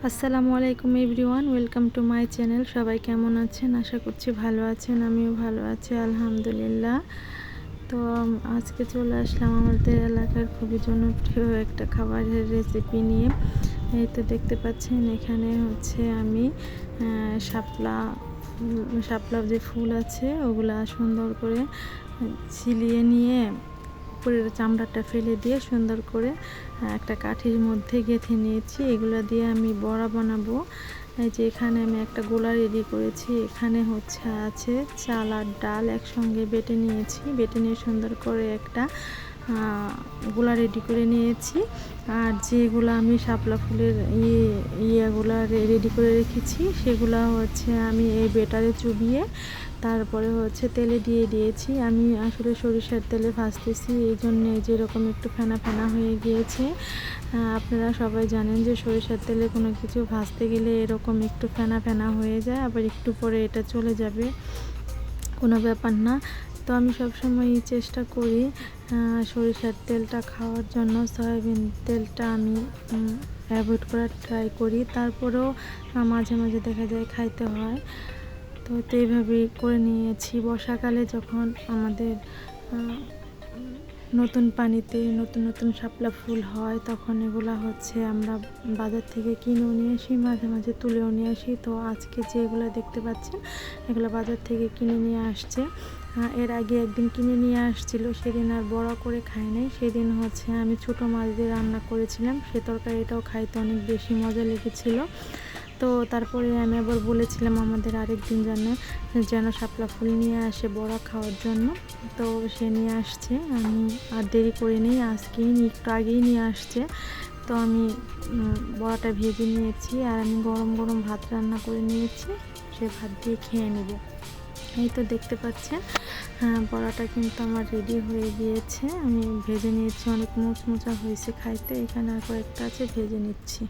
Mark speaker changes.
Speaker 1: আসসালামু আলাইকুম everyone, welcome to my channel. সবাই কেমন আছেন? আশা করছি ভালো আছেন। আমিও ভালো আছি আলহামদুলিল্লাহ। তো আজকে চলে আসলাম আমাদের এলাকার খুবই জনপ্রিয় একটা খাবারের রেসিপি নিয়ে। এই তো দেখতে পাচ্ছেন এখানে হচ্ছে আমি শাপলা শাপলা যে ফুল আছে ওগুলা সুন্দর করে ছিলিয়ে নিয়ে উপরের চামড়াটা ফেলে দিয়ে সুন্দর করে একটা কাঠির মধ্যে গেঁথে নিয়েছি। এগুলো দিয়ে আমি বড়া বানাবো। এই যে এখানে আমি একটা গোলা রেডি করেছি। এখানে হচ্ছে আছে চাল আর ডাল একসঙ্গে বেটে নিয়েছি। বেটে নিয়ে সুন্দর করে একটা গোলা রেডি করে নিয়েছি। আর যেগুলো আমি শাপলা ফুলের ইয়েগুলা রেডি করে রেখেছি সেগুলো হচ্ছে আমি এই বেটারে চুবিয়ে তারপরে হচ্ছে তেলে দিয়ে দিয়েছি। আমি আসলে সরিষার তেলে ভাজতেছি, এই জন্যে যেরকম একটু ফেনা ফেনা হয়ে গিয়েছে। আপনারা সবাই জানেন যে সরিষার তেলে কোনো কিছু ভাজতে গেলে এরকম একটু ফেনা ফেনা হয়ে যায়, আবার একটু পরে এটা চলে যাবে, কোনো ব্যাপার না। তো আমি সবসময় চেষ্টা করি সরিষার তেলটা খাওয়ার জন্য। সয়াবিন তেলটা আমি অ্যাভয়েড করার ট্রাই করি, তারপরেও মাঝে মাঝে দেখা যায় খাইতে হয়। তো এইভাবেই করে নিয়েছি। বর্ষাকালে যখন আমাদের নতুন পানিতে নতুন নতুন শাপলা ফুল হয় তখন এগুলা হচ্ছে আমরা বাজার থেকে কিনেও নিয়ে আসি, মাঝে মাঝে তুলেও নিয়ে আসি। তো আজকে যেগুলো দেখতে পাচ্ছেন এগুলো বাজার থেকে কিনে নিয়ে আসছে। এর আগে একদিন কিনে নিয়ে আসছিল, সেদিন আর বড়া করে খাই নাই। সেদিন হচ্ছে আমি ছোটো মাছ দিয়ে রান্না করেছিলাম, সে তরকারিটাও খাইতে অনেক বেশি মজা লেগেছিলো। তো তারপরে আমি আবার বলেছিলাম আমাদের আরেকদিন যেন শাপলা ফুল নিয়ে আসে বড়া খাওয়ার জন্য। তো সে নিয়ে আসছে, আমি আর দেরি করে নিই, আজকেই একটু আগেই নিয়ে আসছে। তো আমি বড়াটা ভেজে নিয়েছি আর আমি গরম গরম ভাত রান্না করে নিয়েছি, সে ভাত দিয়ে খেয়ে নেব। এই তো দেখতে পাচ্ছেন বড়াটা কিন্তু আমার রেডি হয়ে গিয়েছে। আমি ভেজে নিয়েছি, অনেক মুচমুচা হয়েছে খাইতে। এখানে আর কয়েকটা আছে, ভেজে নিচ্ছি।